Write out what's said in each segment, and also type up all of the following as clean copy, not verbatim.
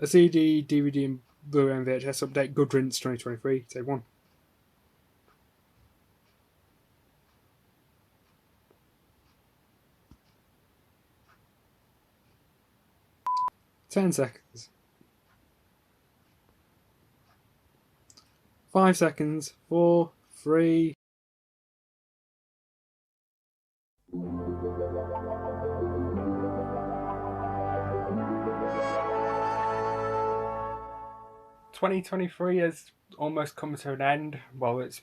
A CD, DVD, and Blu-ray and VHS update. Good Riddance 2023. Take one. Ten seconds. 5 seconds. 4, 3. "2023 has almost come to an end. Well, it's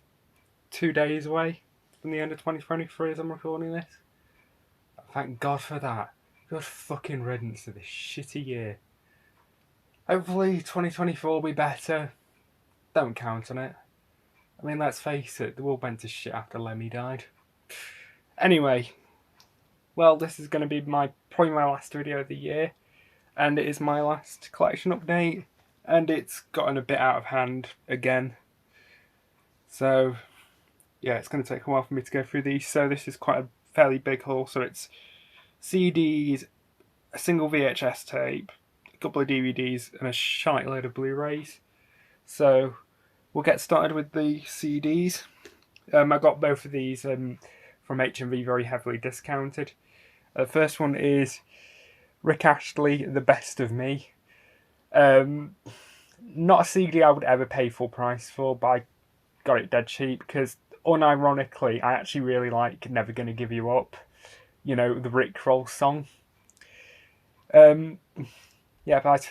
2 days away from the end of 2023 as I'm recording this. Thank God for that. Good fucking riddance to this shitty year. Hopefully 2024 will be better. Don't count on it. I mean, let's face it, the world went to shit after Lemmy died. Anyway, well, this is going to be probably my last video of the year, and it is my last collection update, and it's gotten a bit out of hand again. So, yeah, it's going to take a while for me to go through these. So this is quite a fairly big haul. So it's CDs, a single VHS tape, a couple of DVDs, and a shite load of Blu-rays. So we'll get started with the CDs. I got both of these from HMV very heavily discounted. The first one is Rick Astley, The Best of Me. Not a CD I would ever pay full price for, but I got it dead cheap because, unironically, I actually really like Never Gonna Give You Up. You know, the Rick Roll song. Yeah, but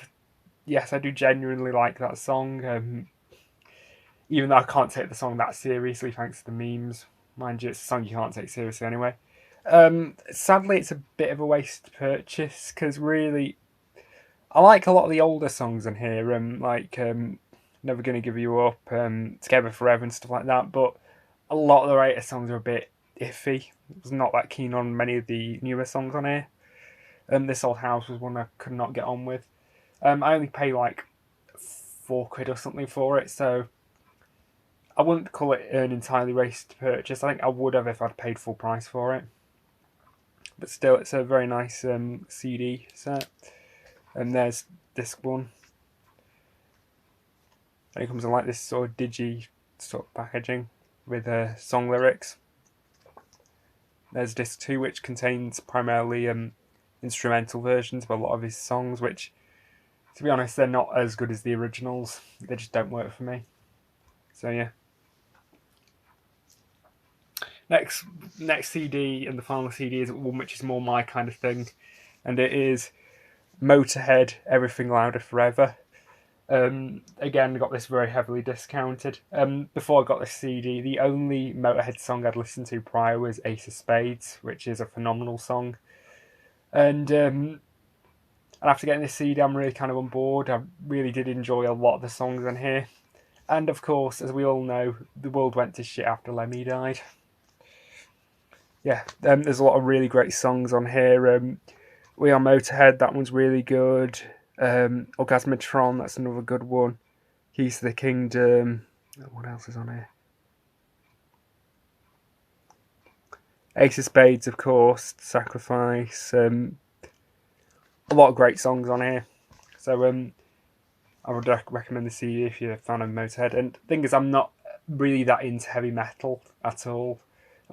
yes, I do genuinely like that song. Even though I can't take the song that seriously thanks to the memes. Mind you, it's a song you can't take seriously anyway. Sadly, it's a bit of a waste purchase because really, I like a lot of the older songs on here, like Never Gonna Give You Up, Together Forever and stuff like that, but a lot of the later songs are a bit iffy. I was not that keen on many of the newer songs on here. This Old House was one I could not get on with. I only pay like £4 or something for it, so I wouldn't call it an entirely waste purchase. I think I would have if I'd paid full price for it. But still, it's a very nice CD set. And there's disc one. And it comes in like this sort of digi sort of packaging with song lyrics. There's disc two, which contains primarily instrumental versions of a lot of his songs, which, to be honest, they're not as good as the originals. They just don't work for me. So yeah. Next CD and the final CD is one which is more my kind of thing, and it is Motorhead, Everything Louder Forever. Again, got this very heavily discounted. Before I got this CD, the only Motorhead song I'd listened to prior was Ace of Spades, which is a phenomenal song. And after getting this CD, I'm really kind of on board. I really did enjoy a lot of the songs on here. And of course, as we all know, the world went to shit after Lemmy died. Yeah, there's a lot of really great songs on here. We Are Motorhead, that one's really good. Orgasmatron, that's another good one. Keys to the Kingdom. What else is on here? Ace of Spades, of course. Sacrifice. A lot of great songs on here. So I would recommend the CD if you're a fan of Motorhead. And the thing is, I'm not really that into heavy metal at all.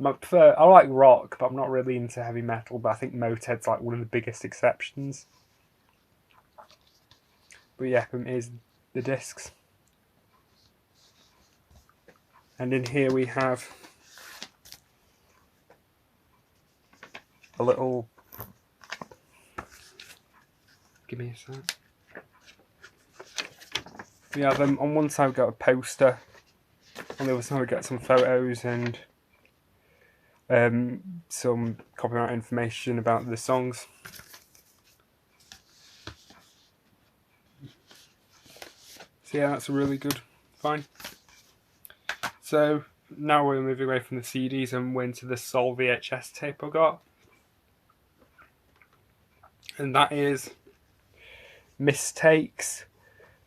I like rock, but I'm not really into heavy metal. But I think Motorhead's like one of the biggest exceptions. But yeah, here's the discs. And in here we have a little... Give me a sec. We have on one side we've got a poster. On the other side we get some photos and some copyright information about the songs. So yeah, that's a really good find. So now we're moving away from the CDs and we're into the sole VHS tape I got. And that is Mistakes,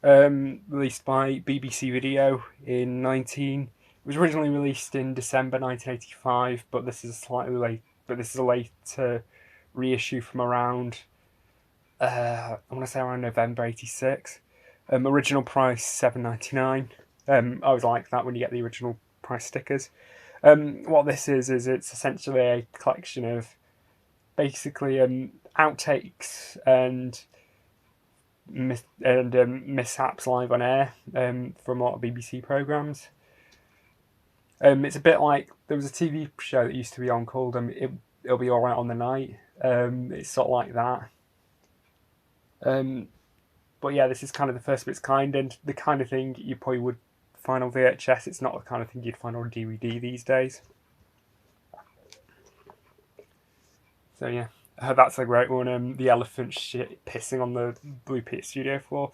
released by BBC Video in 19... It was originally released in December 1985, but this is a later reissue from around I want to say around November '86. Original price £7.99. I always like that when you get the original price stickers. What this is it's essentially a collection of basically outtakes and mishaps live on air from a lot of BBC programmes. It's a bit like there was a TV show that used to be on called It'll Be Alright on the Night. It's sort of like that. But yeah, this is kind of the first of its kind, and the kind of thing you probably would find on VHS. It's not the kind of thing you'd find on DVD these days. So yeah, that's a great one. The elephant shit pissing on the Blue Pit studio floor.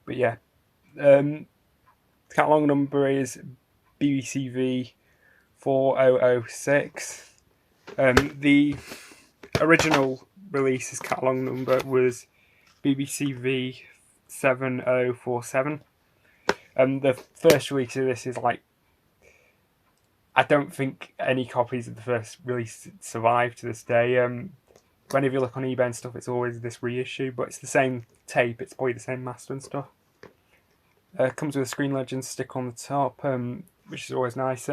But yeah, the catalogue number is BBCV 4006. The original release's catalogue number was BBCV 7047. The first release of this is like, I don't think any copies of the first release survive to this day. Whenever you look on eBay and stuff, it's always this reissue, but it's the same tape, it's probably the same master and stuff. Comes with a Screen Legends stick on the top, which is always nice.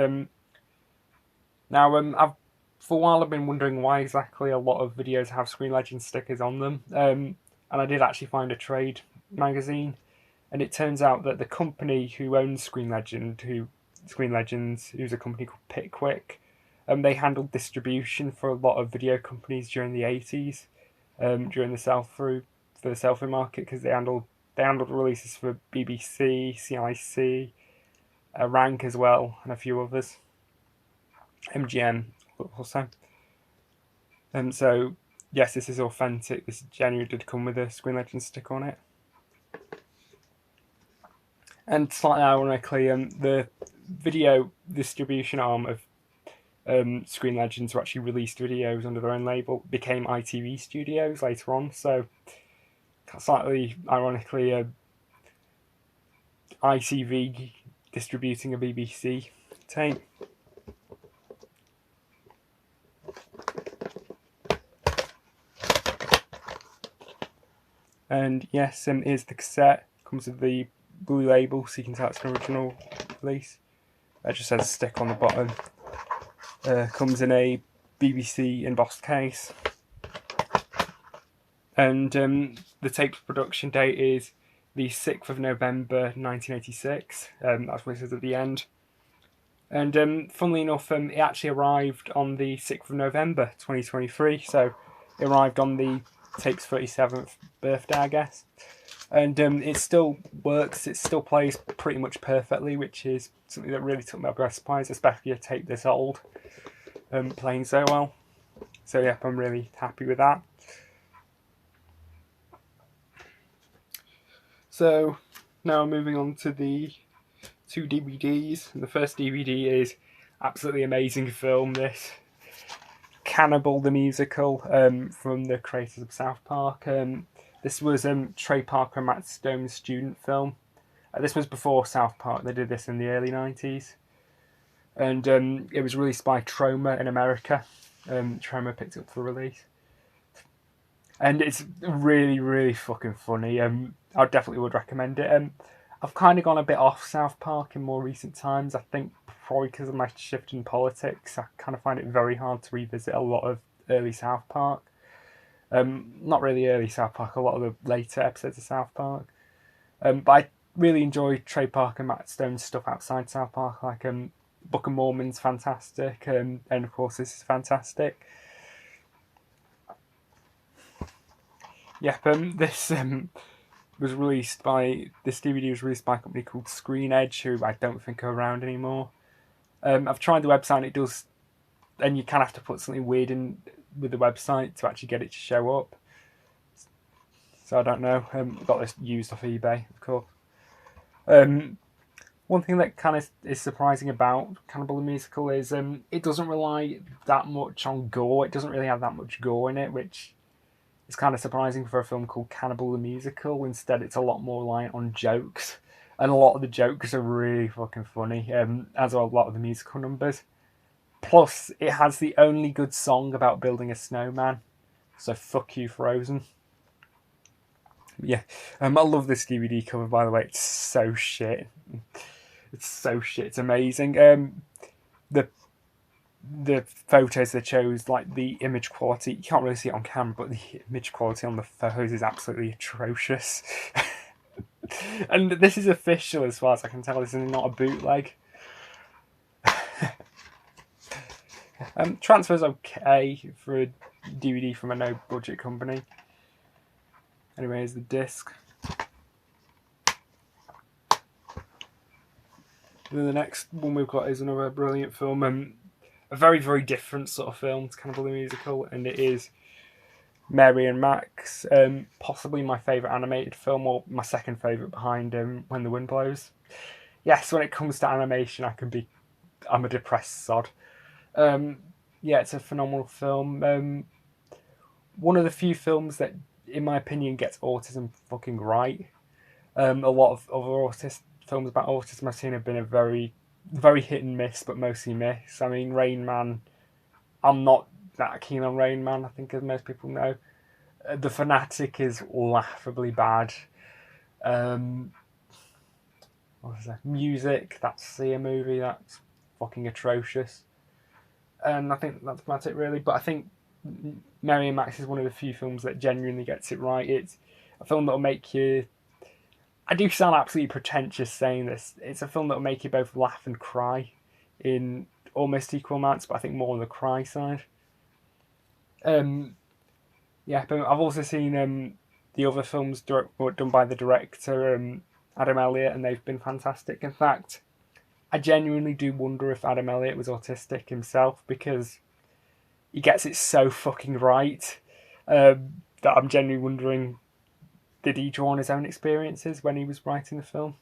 Now, for a while I've been wondering why exactly a lot of videos have Screen Legends stickers on them, and I did actually find a trade magazine, and it turns out that the company who owns Screen Legends, who's a company called Pickwick, they handled distribution for a lot of video companies during the 80s, during the sell-through for the sell-through market, because they handled releases for BBC, CIC, Rank as well, and a few others, MGM also. So yes, this is authentic. This genuinely did come with a Screen Legends stick on it. And slightly ironically, the video distribution arm of Screen Legends, who actually released videos under their own label, became ITV Studios later on. So slightly ironically, ITV distributing a BBC tape. And yes, here's the cassette. Comes with the blue label, so you can tell it's an original release. It just has a stick on the bottom. Comes in a BBC embossed case. And the tape's production date is the 6th of November 1986. That's what it says at the end. And funnily enough, it actually arrived on the 6th of November 2023. So it arrived on the tape's 37th birthday, I guess. And it still works, it still plays pretty much perfectly, which is something that really took me by surprise, especially a tape this old, playing so well. So yeah, I'm really happy with that. So now moving on to the two DVDs. And the first DVD is absolutely amazing film, this Cannibal the Musical, from the creators of South Park. This was Trey Parker and Matt Stone's student film. This was before South Park. They did this in the early 90s. And it was released by Troma in America. Troma picked it up for release. And it's really, really fucking funny. I definitely would recommend it. I've kind of gone a bit off South Park in more recent times. I think probably because of my shift in politics, I kind of find it very hard to revisit a lot of early South Park. Not really early South Park, a lot of the later episodes of South Park. But I really enjoy Trey Parker and Matt Stone's stuff outside South Park, like Book of Mormon's fantastic, and of course this is fantastic. Yep, this was released by, this DVD was released by a company called Screen Edge, who I don't think are around anymore. I've tried the website, and it does, and you kind of have to put something weird in with the website to actually get it to show up. So I don't know. Got this used off eBay, of course. One thing that kind of is surprising about Cannibal the Musical is it doesn't rely that much on gore. It doesn't really have that much gore in it, which is kind of surprising for a film called Cannibal the Musical. Instead, it's a lot more reliant on jokes. And a lot of the jokes are really fucking funny, as are a lot of the musical numbers. Plus, it has the only good song about building a snowman. So fuck you, Frozen. Yeah, I love this DVD cover, by the way. It's so shit. It's so shit. It's amazing. The the photos they chose, like the image quality, you can't really see it on camera, but the image quality on the photos is absolutely atrocious. And this is official as far as I can tell. This is not a bootleg. Transfer's okay for a DVD from a no-budget company. Anyway, here's the disc. And then the next one we've got is another brilliant film. A very, very different sort of film. It's kind of a musical, and it is Mary and Max. Possibly my favourite animated film, or my second favourite behind When the Wind Blows. Yes, when it comes to animation, I'm a depressed sod. Yeah, it's a phenomenal film. One of the few films that, in my opinion, gets autism fucking right. A lot of other films about autism I've seen have been a very, very hit and miss, but mostly miss. I mean, Rain Man, I'm not that keen on Rain Man, I think, as most people know. The Fanatic is laughably bad. What was that? Music, that's See a movie, that's fucking atrocious. And I think that's about it, really. But I think Mary and Max is one of the few films that genuinely gets it right. It's a film that'll make you... I do sound absolutely pretentious saying this. It's a film that'll make you both laugh and cry in almost equal amounts, but I think more on the cry side. Yeah, but I've also seen the other films done by the director, Adam Elliott, and they've been fantastic. In fact, I genuinely do wonder if Adam Elliott was autistic himself, because he gets it so fucking right that I'm genuinely wondering, did he draw on his own experiences when he was writing the film?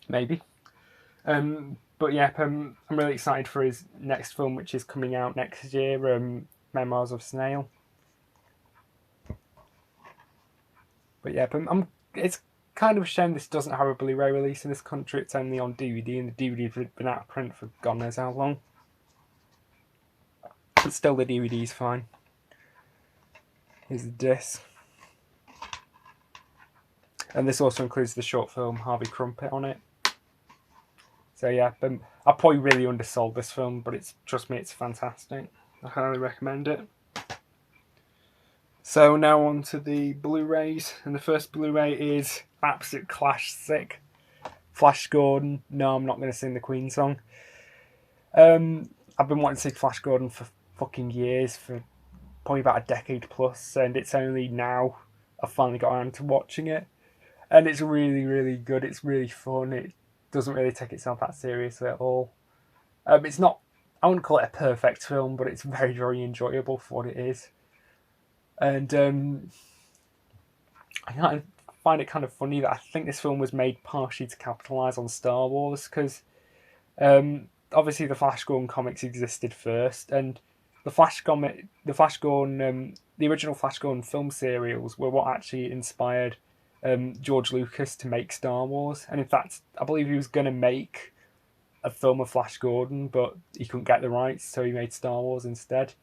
Maybe. But yeah, I'm really excited for his next film, which is coming out next year, Memoirs of Snail. But yeah, it's kind of a shame this doesn't have a Blu-ray release in this country. It's only on DVD, and the DVD's been out of print for God knows how long. But still, the DVD's fine. Here's the disc. And this also includes the short film Harvey Crumpet on it. So yeah, I probably really undersold this film, but trust me, it's fantastic. I highly recommend it. So now on to the Blu-rays, and the first Blu-ray is absolute classic, Flash Gordon. No, I'm not going to sing the Queen song. I've been wanting to see Flash Gordon for fucking years, for probably about a decade plus, and it's only now I've finally got around to watching it. And it's really, really good. It's really fun. It doesn't really take itself that seriously at all. It's not, I wouldn't call it a perfect film, but it's very, very enjoyable for what it is. And I find it kind of funny that I think this film was made partially to capitalise on Star Wars, because obviously the Flash Gordon comics existed first, and the original Flash Gordon film serials were what actually inspired George Lucas to make Star Wars. And in fact, I believe he was going to make a film of Flash Gordon, but he couldn't get the rights, so he made Star Wars instead.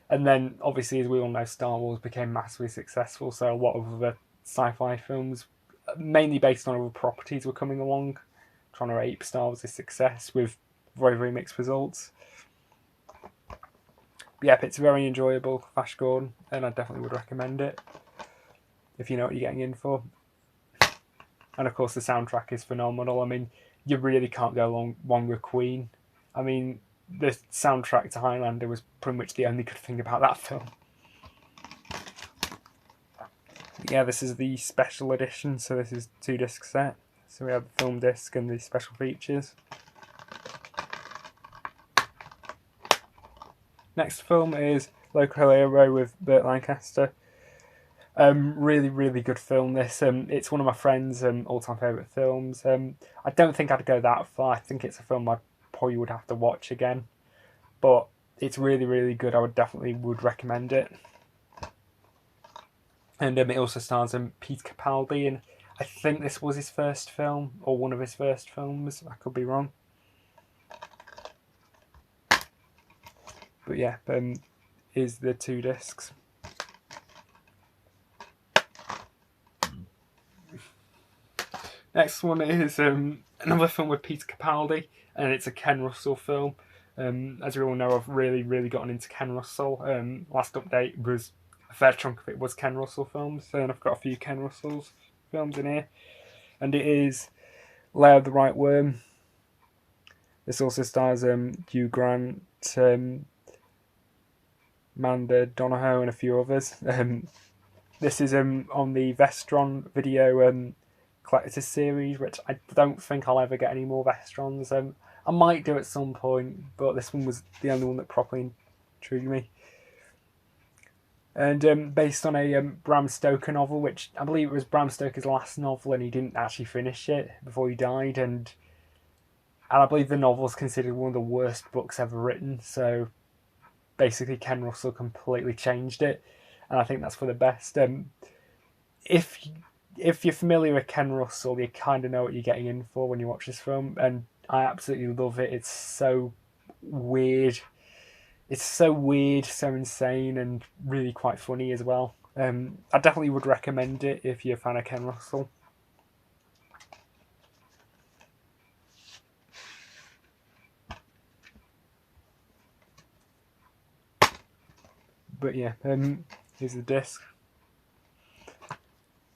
And then, obviously, as we all know, Star Wars became massively successful, so a lot of other sci-fi films, mainly based on other properties, were coming along, trying to ape Star Wars' success with very, very mixed results. But yeah, it's very enjoyable, Flash Gordon, and I definitely would recommend it if you know what you're getting in for. And of course, the soundtrack is phenomenal. I mean, you really can't go wrong with Queen. I mean, the soundtrack to Highlander was pretty much the only good thing about that film. Yeah, this is the special edition, so this is 2-disc set. So we have the film disc and the special features. Next film is Local Hero with Burt Lancaster. Really, really good film, this. It's one of my friend's all-time favourite films. I don't think I'd go that far. I think it's a film I probably would have to watch again. But it's really, really good. I definitely would recommend it. And it also stars Pete Capaldi, and I think this was his first film, or one of his first films. I could be wrong. But yeah, is the 2 discs. Next one is another film with Peter Capaldi, and it's a Ken Russell film. As we all know, I've really gotten into Ken Russell. Last update was a fair chunk of it was Ken Russell films, and I've got a few Ken Russell's films in here. And it is Lair of the Right Worm. This also stars Hugh Grant, Amanda Donohoe, and a few others. This is on the Vestron video collector's series, which I don't think I'll ever get any more Vestrons. I might do at some point, but this one was the only one that properly intrigued me. And based on a Bram Stoker novel, which I believe it was Bram Stoker's last novel, and he didn't actually finish it before he died, and I believe the novel is considered one of the worst books ever written. So basically, Ken Russell completely changed it, and I think that's for the best. If you're familiar with Ken Russell, you kind of know what you're getting in for when you watch this film, and I absolutely love it. It's so weird. It's so weird, so insane, and really quite funny as well. I definitely would recommend it if you're a fan of Ken Russell. But yeah, here's the disc.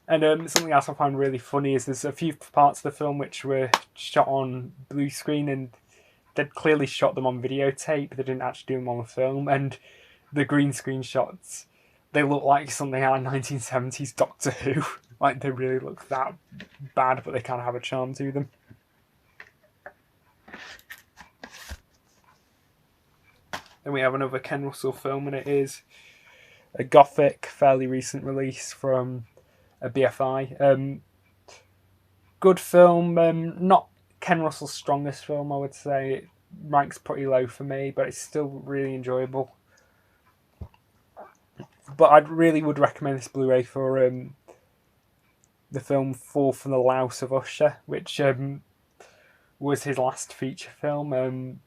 And something else I find really funny is there's a few parts of the film which were shot on blue screen, and they'd clearly shot them on videotape. They didn't actually do them on the film. And the green screen shots, they look like something out of 1970s Doctor Who. Like, they really look that bad, but they kind of have a charm to them. Then we have another Ken Russell film, and it is a gothic, fairly recent release from a BFI. Good film, not Ken Russell's strongest film, I would say. It ranks pretty low for me, but it's still really enjoyable. But I really would recommend this Blu-ray for the film Fall from the Louse of Usher, which was his last feature film.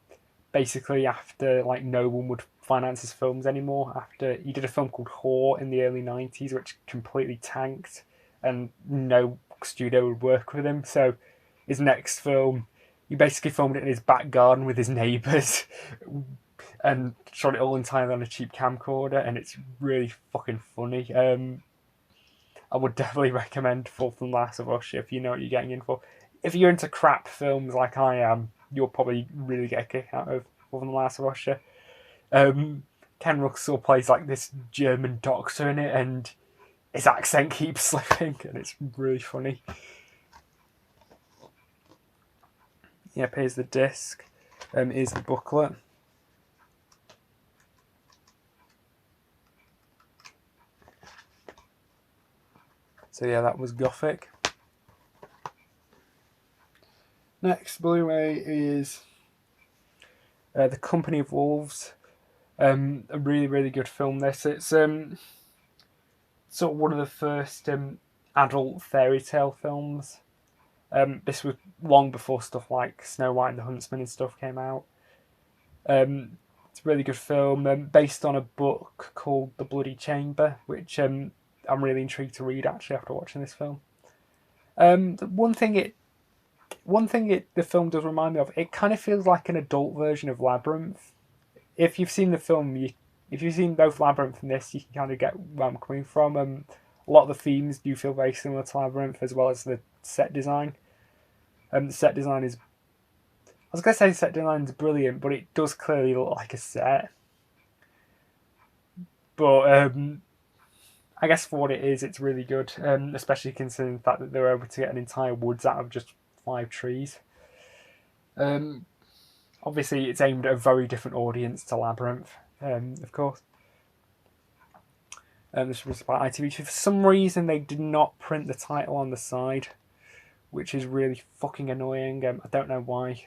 Basically, after no one would finance his films anymore. After he did a film called Whore in the early 90s, which completely tanked, and no studio would work with him. So his next film, he basically filmed it in his back garden with his neighbours and shot it all entirely on a cheap camcorder, and it's really fucking funny. I would definitely recommend Fall from the Louse of Usher if you know what you're getting in for. If you're into crap films like I am, you'll probably really get a kick out of Fall from the Louse of Usher. Ken Russell plays this German doctor in it, and his accent keeps slipping, and it's really funny. Yep, here's the disc. Here's the booklet. So yeah, that was Gothic. Next Blu-ray is The Company of Wolves. A really good film. This it's sort of one of the first adult fairy tale films. This was long before stuff like Snow White and the Huntsman and stuff came out. It's a really good film, based on a book called The Bloody Chamber, which I'm really intrigued to read actually after watching this film. One thing the film does remind me of, it kind of feels like an adult version of Labyrinth. If you've seen the film, if you've seen both Labyrinth and this, you can kind of get where I'm coming from. A lot of the themes do feel very similar to Labyrinth, as well as the set design. The set design is, I was going to say the set design is brilliant, but it does clearly look like a set. But I guess for what it is, it's really good, especially considering the fact that they were able to get an entire woods out of just 5 trees. Obviously, it's aimed at a very different audience to Labyrinth, of course. This was by ITV. For some reason, they did not print the title on the side, which is really fucking annoying. I don't know why.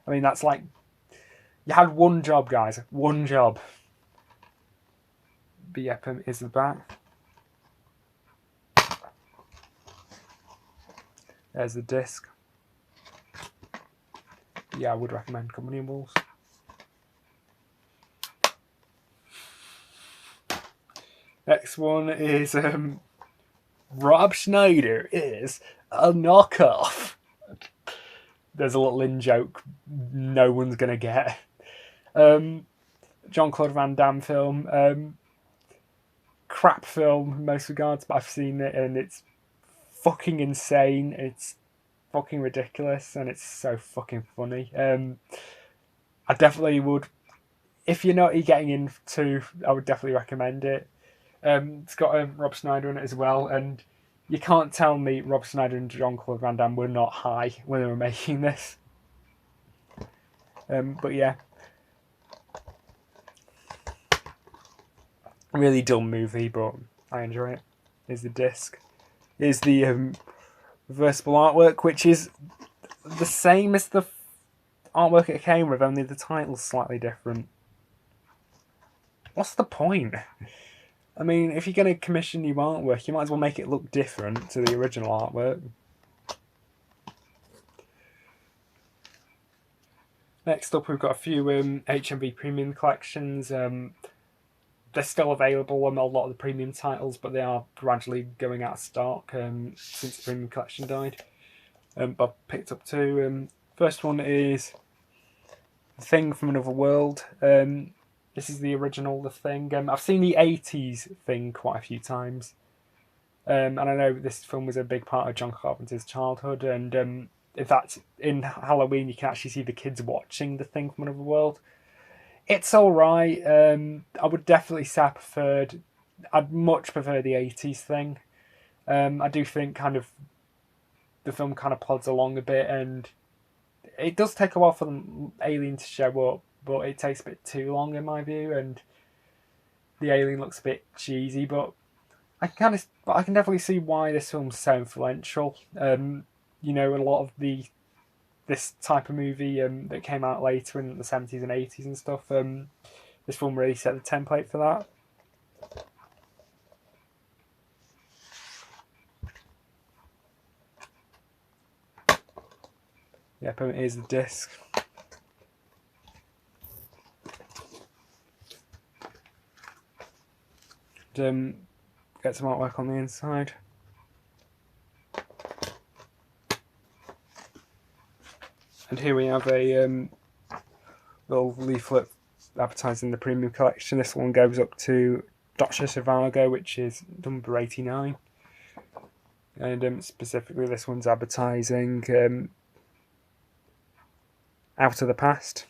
I mean, that's you had one job, guys. One job. But yep, is the back. There's the disc. Yeah, I would recommend Company of Wolves. Next one is Rob Schneider is a knockoff. There's a little in joke no one's gonna get. Jean-Claude Van Damme film. Crap film in most regards, but I've seen it and it's fucking insane. It's fucking ridiculous and it's so fucking funny. I definitely would, if you're not getting into, I would definitely recommend it. It's got Rob Schneider in it as well, and you can't tell me Rob Schneider and Jean-Claude Van Damme were not high when they were making this. But yeah, really dumb movie, but I enjoy it. Here's the disc. Here's the reversible artwork, which is the same as the artwork it came with, only the title's slightly different. What's the point? I mean, if you're going to commission new artwork, you might as well make it look different to the original artwork. Next up, we've got a few HMV premium collections. They're still available on a lot of the premium titles, but they are gradually going out of stock since the premium collection died. But I've picked up two. First one is The Thing from Another World. This is the original The Thing. I've seen the 80s Thing quite a few times. And I know this film was a big part of John Carpenter's childhood. And in fact, in Halloween, you can actually see the kids watching The Thing from Another World. It's alright. I would definitely say I'd much prefer the 80s Thing. I do think kind of the film kind of plods along a bit, and it does take a while for the alien to show up, but it takes a bit too long in my view, and the alien looks a bit cheesy, but I can definitely see why this film's so influential. You know, a lot of this type of movie that came out later in the 70s and 80s and stuff, this film really set the template for that. Yep, and here's the disc. Get some artwork on the inside. And here we have a little leaflet advertising the premium collection. This one goes up to Dr. Zhivago, which is number 89. And specifically this one's advertising Out of the Past.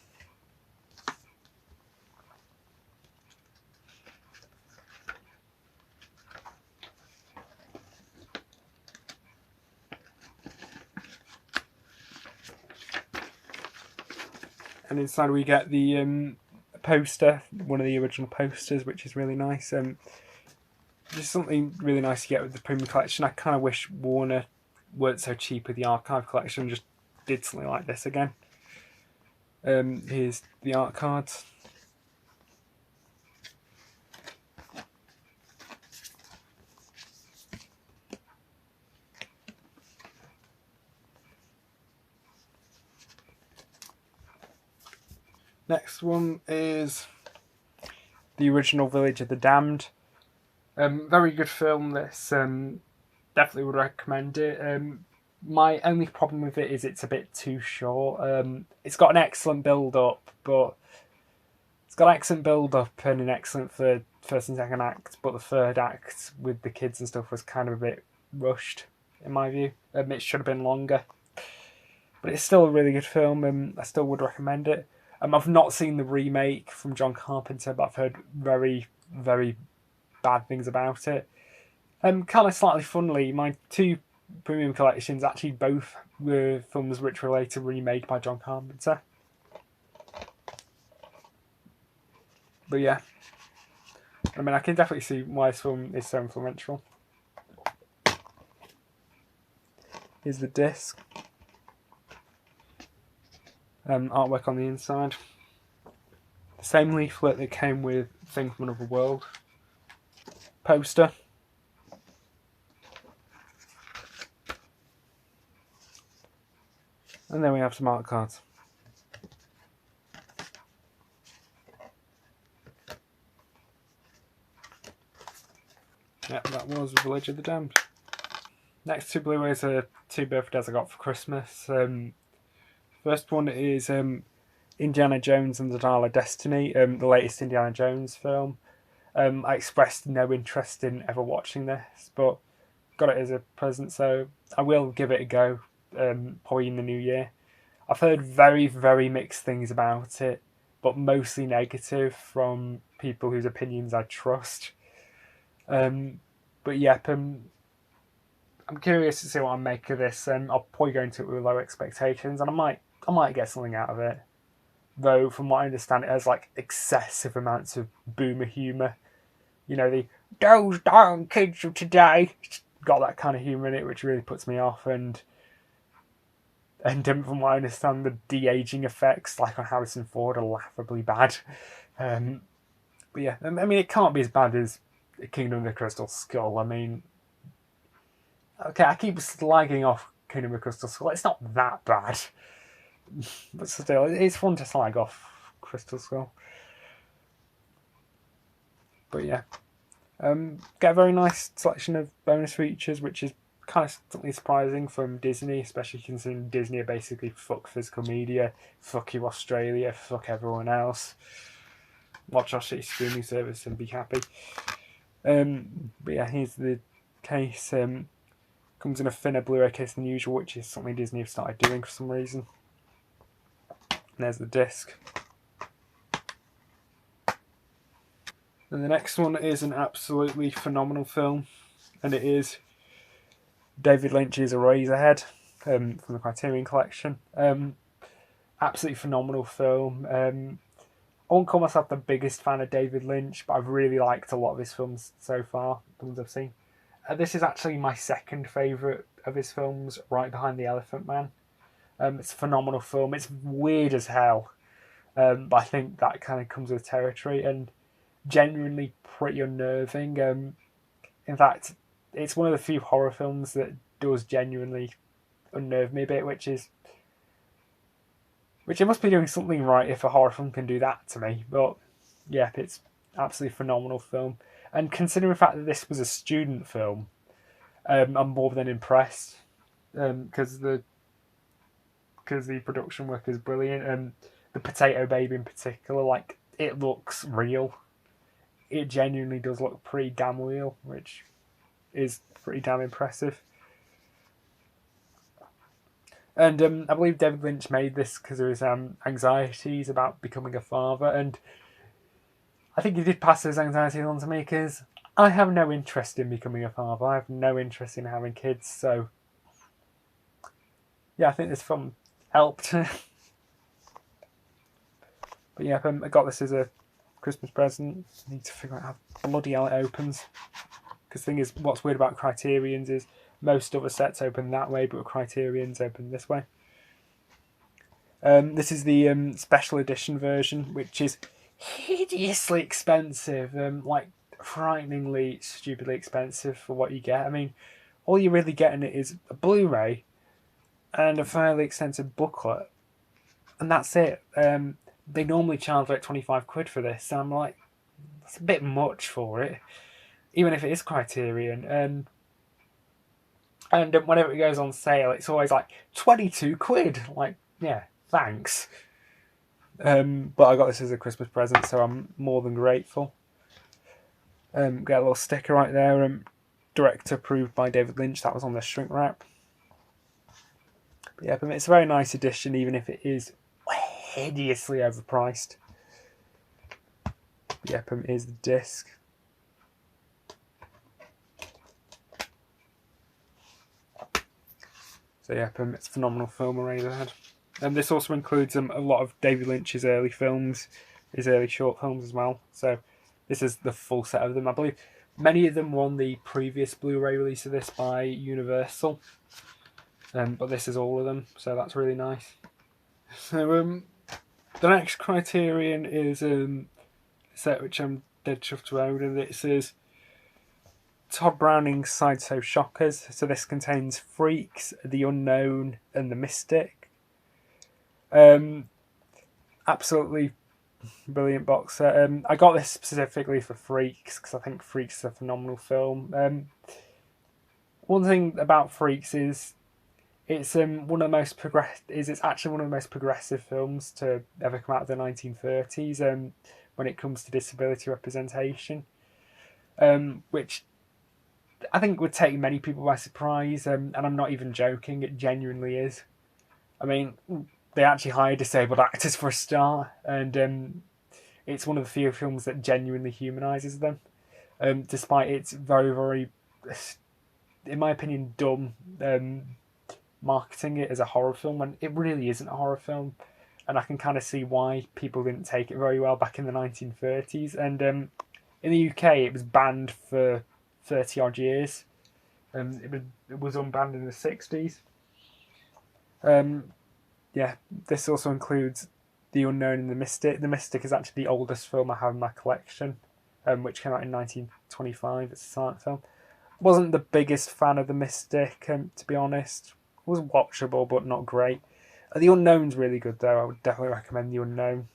And inside we get the poster, one of the original posters, which is really nice. Just something really nice to get with the premium collection. I kind of wish Warner weren't so cheap with the archive collection and just did something like this again. Here's the art cards. Next one is the original Village of the Damned. Very good film, this. Definitely would recommend it. My only problem with it is it's a bit too short. It's got an excellent build-up, and an excellent first and second act, but the third act with the kids and stuff was kind of a bit rushed, in my view. It should have been longer. But it's still a really good film, I still would recommend it. I've not seen the remake from John Carpenter, but I've heard very, very bad things about it. Kind of slightly funnily, my two premium collections actually both were films which were later remade by John Carpenter. But yeah, I mean, I can definitely see why this film is so influential. Here's the disc. Artwork on the inside. The same leaflet that came with Thing from Another World. Poster. And then we have some art cards. Yeah, that was Village of the Damned. Next two Blu-rays are two birthdays I got for Christmas. First one is Indiana Jones and the Dial of Destiny, the latest Indiana Jones film. I expressed no interest in ever watching this, but got it as a present, so I will give it a go, probably in the new year. I've heard very, very mixed things about it, but mostly negative from people whose opinions I trust. But yep, I'm curious to see what I make of this, and I'll probably go into it with low expectations, and I might get something out of it. Though, from what I understand, it has like excessive amounts of boomer humour. You know, the those darn kids of today got that kind of humour in it, which really puts me off. And from what I understand, the de-aging effects, like on Harrison Ford, are laughably bad. But yeah, I mean, it can't be as bad as Kingdom of the Crystal Skull. I mean, okay, I keep slagging off Kingdom of the Crystal Skull. It's not that bad, but still, it's fun to slag off Crystal Skull. But yeah, get a very nice selection of bonus features, which is kind of something surprising from Disney, especially considering Disney are basically fuck physical media, fuck you Australia, fuck everyone else. Watch our shitty streaming service and be happy. But yeah, here's the case. Comes in a thinner Blu-ray case than usual, which is something Disney have started doing for some reason. And there's the disc. And the next one is an absolutely phenomenal film, and it is David Lynch's Eraserhead from the Criterion Collection. Absolutely phenomenal film. I won't call myself the biggest fan of David Lynch, but I've really liked a lot of his films so far, the ones I've seen. This is actually my second favourite of his films, right behind The Elephant Man. It's a phenomenal film. It's weird as hell, but I think that kind of comes with territory, and genuinely pretty unnerving. In fact, it's one of the few horror films that does genuinely unnerve me a bit, which it must be doing something right if a horror film can do that to me. But yeah, it's absolutely phenomenal film. And considering the fact that this was a student film, I'm more than impressed because the production work is brilliant, and the potato baby in particular, like, it looks real. It genuinely does look pretty damn real, which is pretty damn impressive. And I believe David Lynch made this because of his anxieties about becoming a father, and I think he did pass those anxieties on to me because I have no interest in becoming a father. I have no interest in having kids, so yeah, I think this film helped. But yeah, I got this as a Christmas present. I need to figure out how bloody hell it opens. Because the thing is, what's weird about Criterions is most other sets open that way, but Criterion's open this way. This is the special edition version, which is hideously expensive, like frighteningly, stupidly expensive for what you get. I mean, all you're really getting is a Blu-ray and a fairly extensive booklet, and that's it. They normally charge like 25 quid for this, and I'm like, that's a bit much for it, even if it is Criterion. And whenever it goes on sale, it's always like 22 quid. Like, yeah, thanks. But I got this as a Christmas present, so I'm more than grateful. Get a little sticker right there. Director approved by David Lynch. That was on the shrink wrap. But yeah, it's a very nice edition, even if it is hideously overpriced. But yeah, here's the disc. So yeah, it's a phenomenal film, Eraserhead. And this also includes a lot of David Lynch's early films, his early short films as well. So this is the full set of them. I believe many of them were on the previous Blu-ray release of this by Universal. But this is all of them, so that's really nice. So the next Criterion is a set which I'm dead chuffed to own, and it says Todd Browning's Sideshow Shockers. So this contains Freaks, The Unknown, and The Mystic. Absolutely brilliant box set. I got this specifically for Freaks because I think Freaks is a phenomenal film. One thing about Freaks is it's one of the most it's actually one of the most progressive films to ever come out of the 1930s. When it comes to disability representation, which I think would take many people by surprise. And I'm not even joking; it genuinely is. I mean, they actually hired disabled actors for a start, and it's one of the few films that genuinely humanises them, despite its very, very, in my opinion, dumb marketing it as a horror film when it really isn't a horror film. And I can kind of see why people didn't take it very well back in the 1930s. And in the UK, it was banned for 30 odd years. It was unbanned in the 60s. Yeah, this also includes The Unknown and The Mystic. The Mystic is actually the oldest film I have in my collection, which came out in 1925. It's a silent film. Wasn't the biggest fan of The Mystic, to be honest. It was watchable, but not great. The Unknown's really good, though. I would definitely recommend The Unknown.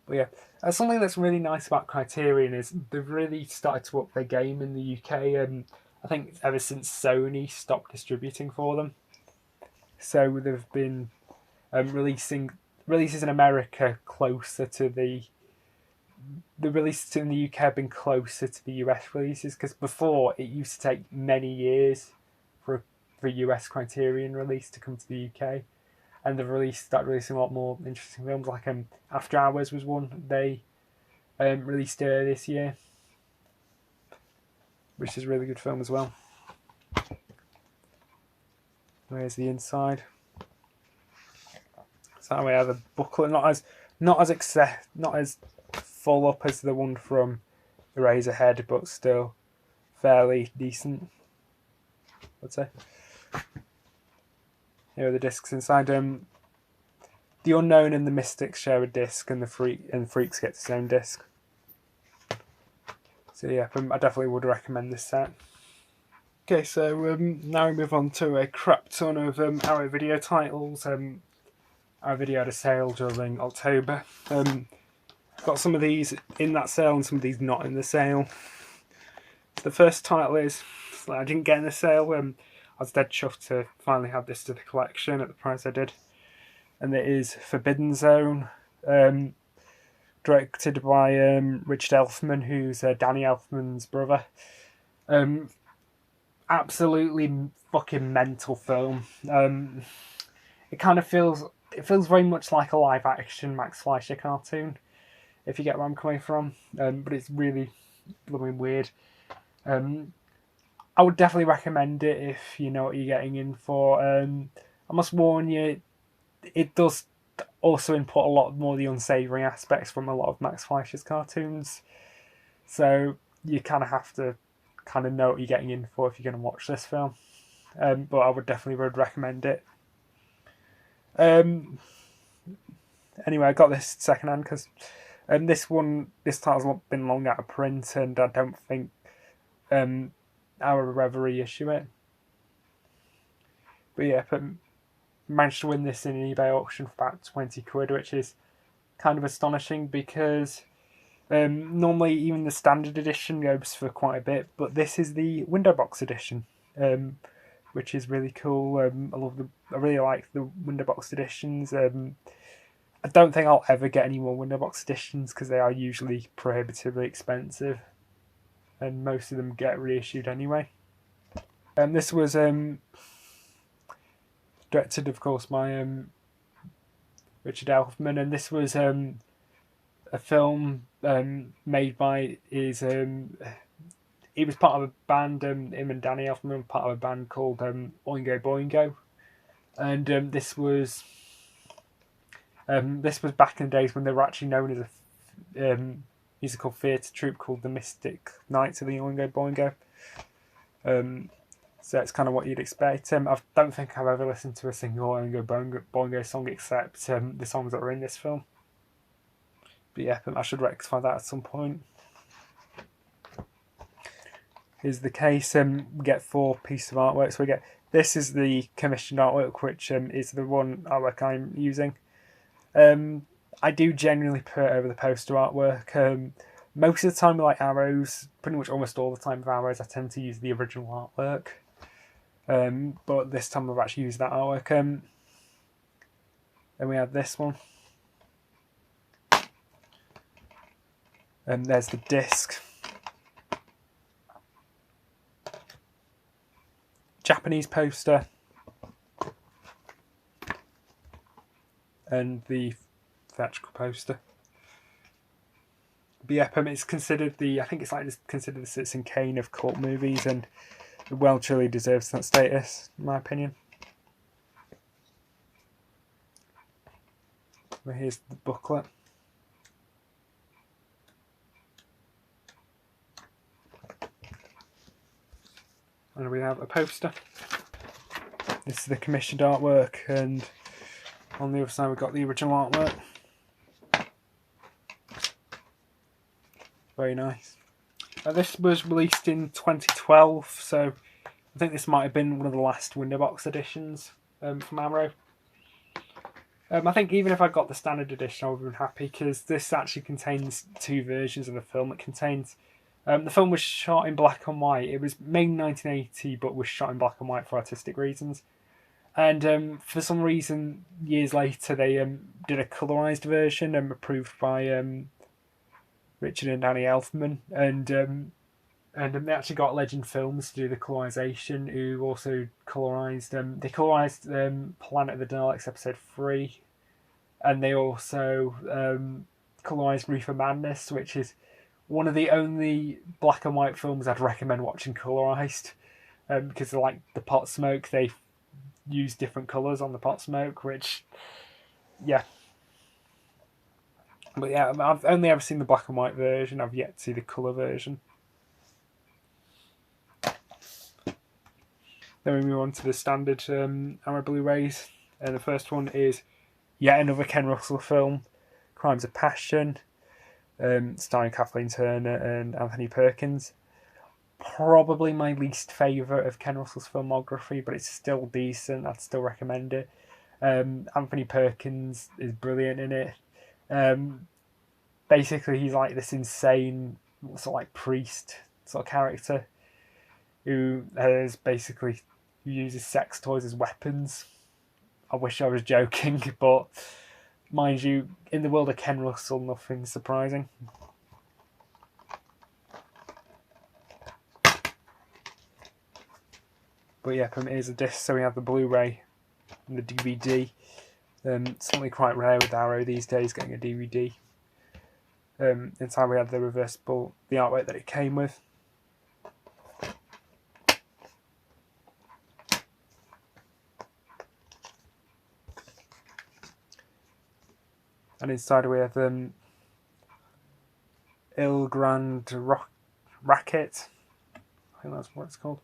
But yeah, something that's really nice about Criterion is they've really started to up their game in the UK. I think ever since Sony stopped distributing for them. So they've been releases in America closer to the releases in the UK have been closer to the US releases, because before it used to take many years for US Criterion release to come to the UK, and they've started releasing a lot more interesting films. Like After Hours was one they released earlier this year, which is a really good film as well. Where's the inside? So we have a booklet, not as full up as the one from Eraserhead, but still fairly decent, I'd say. Here are the discs inside. The Unknown and the Mystics share a disc, and the Freaks gets its own disc. So yeah, I definitely would recommend this set. Okay, so now we move on to a crap ton of our video titles. Our video had a sale during October. Got some of these in that sale and some of these not in the sale. So the first title is I didn't get in the sale. I was dead chuffed to finally have this to the collection at the price I did, and it is Forbidden Zone, directed by Richard Elfman, who's Danny Elfman's brother. Absolutely fucking mental film. It kind of feels very much like a live action Max Fleischer cartoon, if you get where I'm coming from. But it's really blooming weird. I would definitely recommend it if you know what you're getting in for. I must warn you, it does also input a lot more of the unsavoury aspects from a lot of Max Fleischer's cartoons. So you kind of have to kind of know what you're getting in for if you're going to watch this film. But I would definitely recommend it. Anyway, I got this secondhand because this title's been long out of print, and I don't think our ever reissue it. But yeah, managed to win this in an eBay auction for about 20 quid, which is kind of astonishing because normally even the standard edition goes for quite a bit, but this is the window box edition, which is really cool. I really like the window box editions. I don't think I'll ever get any more window box editions because they are usually prohibitively expensive, and most of them get reissued anyway. This was directed, of course, by Richard Elfman, and this was a film made by his. He was part of a band. Him and Danny Elfman were part of a band called Oingo Boingo, and this was back in the days when they were actually known as a musical theatre troupe called the Mystic Knights of the Oingo Boingo. So it's kind of what you'd expect. I don't think I've ever listened to a single Oingo Boingo song except the songs that are in this film. But yeah, I should rectify that at some point. Here's the case. We get 4 pieces of artwork. So this is the commissioned artwork, which is the one artwork I'm using. I do genuinely prefer over the poster artwork. Most of the time, like Arrows, pretty much almost all the time with Arrows, I tend to use the original artwork. But this time I've actually used that artwork. Then we have this one. And there's the disc. Japanese poster. And the theatrical poster. But yeah, it's considered I think it's considered the Citizen Kane of cult movies, and it well truly deserves that status, in my opinion. Well, here's the booklet. And we have a poster. This is the commissioned artwork, and on the other side we've got the original artwork. Very nice. This was released in 2012, so I think this might have been one of the last window box editions from Arrow. I think even if I got the standard edition, I would have been happy, because this actually contains two versions of the film. It contains the film was shot in black and white. It was made in 1980, but was shot in black and white for artistic reasons. And for some reason, years later, they did a colorized version approved by Richard and Danny Elfman, and they actually got Legend Films to do the colorization, who also colorized. They colorized Planet of the Daleks episode 3, and they also colorized Reefer Madness, which is one of the only black and white films I'd recommend watching colorized, because like the pot smoke, they use different colors on the pot smoke, which, yeah. But yeah, I've only ever seen the black and white version. I've yet to see the colour version. Then we move on to the standard Arrow Blu-rays. And the first one is yet another Ken Russell film, Crimes of Passion, starring Kathleen Turner and Anthony Perkins. Probably my least favourite of Ken Russell's filmography, but it's still decent. I'd still recommend it. Anthony Perkins is brilliant in it. Basically, he's like this insane sort of like priest sort of character who uses sex toys as weapons. I wish I was joking, but mind you, in the world of Ken Russell, nothing's surprising. But yeah, here's a disc. So we have the Blu-ray and the DVD. Something quite rare with Arrow these days, getting a DVD. Inside we have the reversible, the artwork that it came with. And inside we have Il Grand Racket. I think that's what it's called.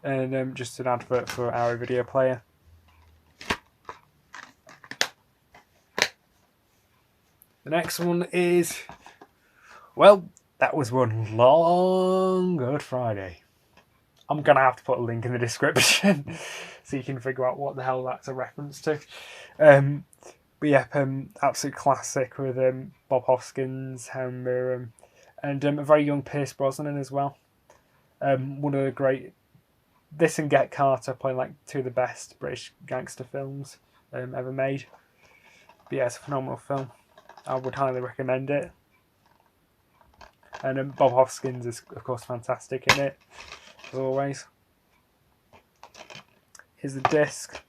And just an advert for Arrow Video Player. The next one is, well, that was one long Good Friday. I'm going to have to put a link in the description so you can figure out what the hell that's a reference to. But yeah, absolute classic with Bob Hoskins, Helen Mirren, and a very young Pierce Brosnan as well. One of the great, this and Get Carter playing like two of the best British gangster films ever made. But yeah, it's a phenomenal film. I would highly recommend it. And Bob Hoskins is, of course, fantastic in it, as always. Here's the disc.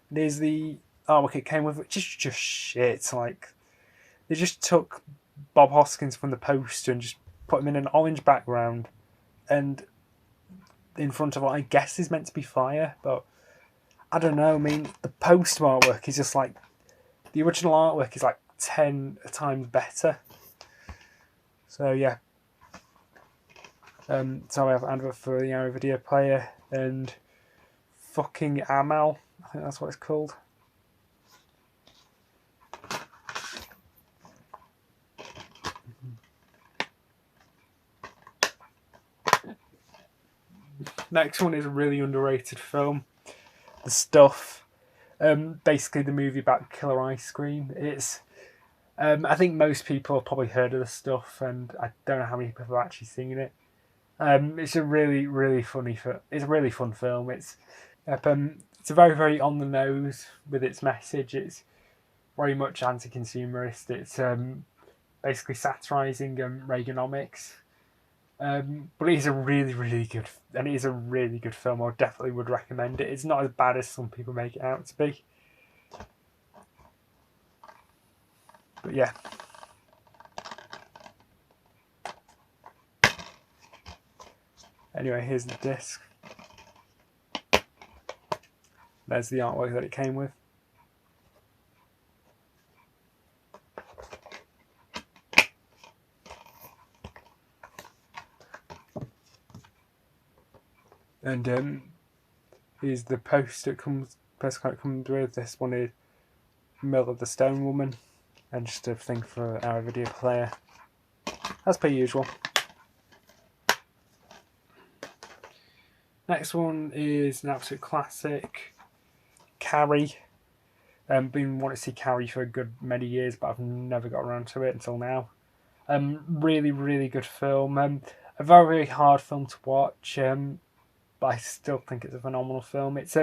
There's the artwork it came with, which is just shit. Like, they just took Bob Hoskins from the poster and just put him in an orange background, and in front of what I guess is meant to be fire, but I don't know. I mean, the poster artwork is just like, the original artwork is like 10 times better. So yeah. So I have an advert for the Arrow Video Player and fucking Amal. I think that's what it's called. Next one is a really underrated film, The Stuff. Basically the movie about Killer Ice Cream. It's I think most people have probably heard of the stuff, and I don't know how many people have actually seen it. It's a really, really funny. It's a really fun film. It's a very, very on the nose with its message. It's very much anti-consumerist. It's basically satirising Reaganomics. But it is a really, really good, and it is a really good film. I definitely would recommend it. It's not as bad as some people make it out to be. But yeah. Anyway, here's the disc. There's the artwork that it came with. And here's the postcard it comes with. This one is Mill of the Stone Woman, and just a thing for our video player. As per usual. Next one is an absolute classic, Carrie. Been wanting to see Carrie for a good many years, but I've never got around to it until now. Really, really good film. A very, very hard film to watch, but I still think it's a phenomenal film. It's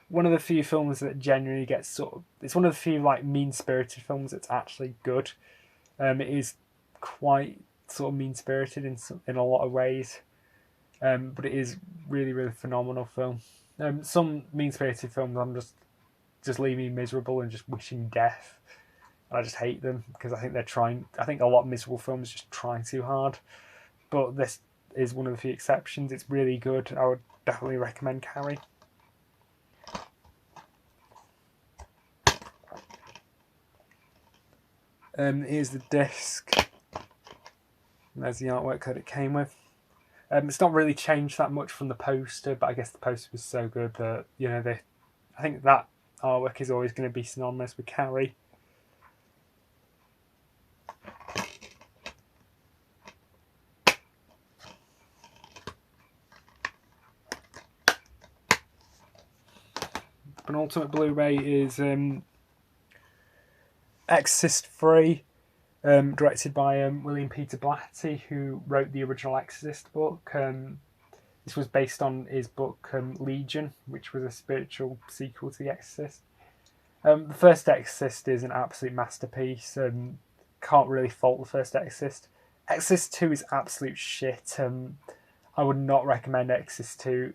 one of the few films that genuinely gets it's one of the few like mean-spirited films that's actually good. It is quite sort of mean-spirited in a lot of ways. But it is really, really phenomenal film. Some mean-spirited films I'm just leave me miserable and just wishing death. And I just hate them because I think they're trying. I think a lot of miserable films just trying too hard. But this is one of the few exceptions. It's really good. I would definitely recommend Carrie. Here's the disc. And there's the artwork that it came with. It's not really changed that much from the poster, but I guess the poster was so good that I think that artwork is always going to be synonymous with Carrie. Penultimate Blu-ray is Exorcist 3, directed by William Peter Blatty, who wrote the original Exorcist book. This was based on his book Legion, which was a spiritual sequel to The Exorcist. The first Exorcist is an absolute masterpiece. Can't really fault the first Exorcist. Exorcist 2 is absolute shit. I would not recommend Exorcist 2.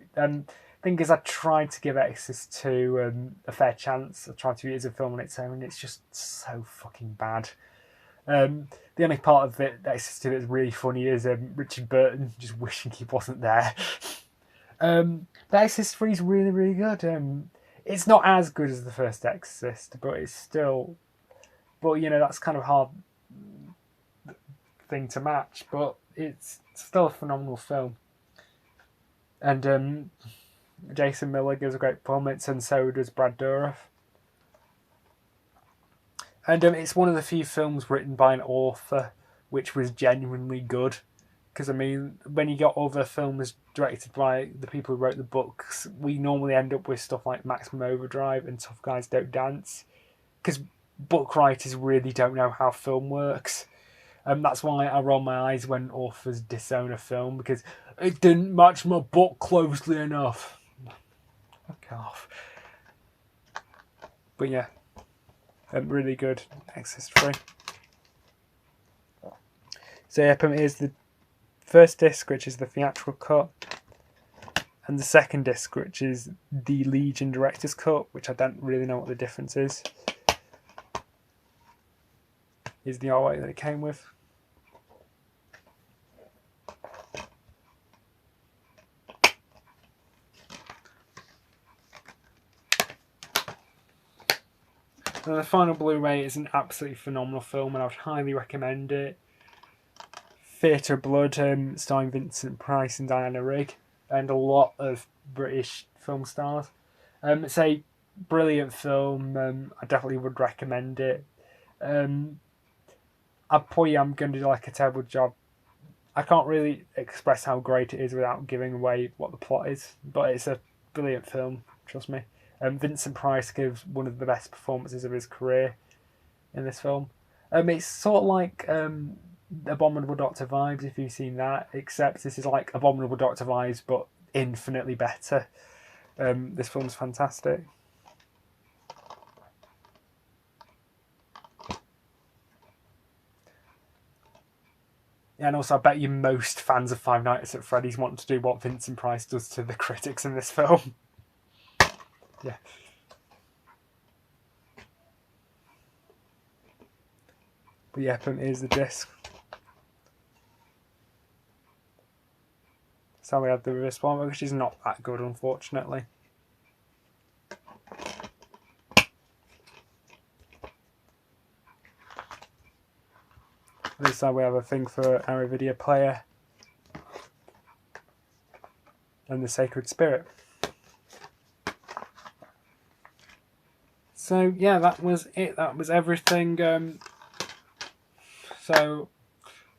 Thing is, I tried to give Exorcist 2 a fair chance. I tried to view it as a film on its own. It's just so fucking bad. The only part of it, Exorcist 2, that's really funny is Richard Burton just wishing he wasn't there. The Exorcist 3 is really, really good. It's not as good as the first Exorcist, but it's still... But, that's kind of a hard thing to match. But it's still a phenomenal film. And Jason Miller gives a great performance, and so does Brad Dourif. And it's one of the few films written by an author which was genuinely good. Because, when you got other films directed by the people who wrote the books, we normally end up with stuff like Maximum Overdrive and Tough Guys Don't Dance. Because book writers really don't know how film works. That's why I roll my eyes when authors disown a film, because it didn't match my book closely enough. Fuck off. But yeah. Really good. Exorcist 3. So yeah, here's the first disc, which is the theatrical cut, and the second disc, which is the Legion director's cut, which I don't really know what the difference is. Here's the artwork that it came with. And the final Blu-ray is an absolutely phenomenal film, and I would highly recommend it. Theatre of Blood, starring Vincent Price and Diana Rigg, and a lot of British film stars. It's a brilliant film. I definitely would recommend it. I'm going to do like a terrible job. I can't really express how great it is without giving away what the plot is, but it's a brilliant film, trust me. Vincent Price gives one of the best performances of his career in this film. It's sort of like Abominable Doctor vibes, if you've seen that, except this is like Abominable Doctor vibes, but infinitely better. This film's fantastic. And also, I bet you most fans of Five Nights at Freddy's want to do what Vincent Price does to the critics in this film. Yeah. But yeah, here's the disc. So we have the reverse one, which is not that good, unfortunately. This side we have a thing for our video player and the Sacred Spirit. So yeah, that was it. That was everything. So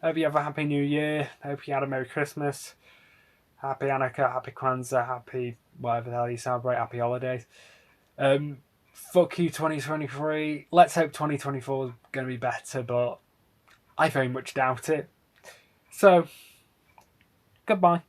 hope you have a happy New Year. Hope you had a Merry Christmas. Happy Hanukkah, happy Kwanzaa, happy whatever the hell you celebrate, happy holidays. Fuck you 2023. Let's hope 2024 is going to be better, but I very much doubt it. So, goodbye.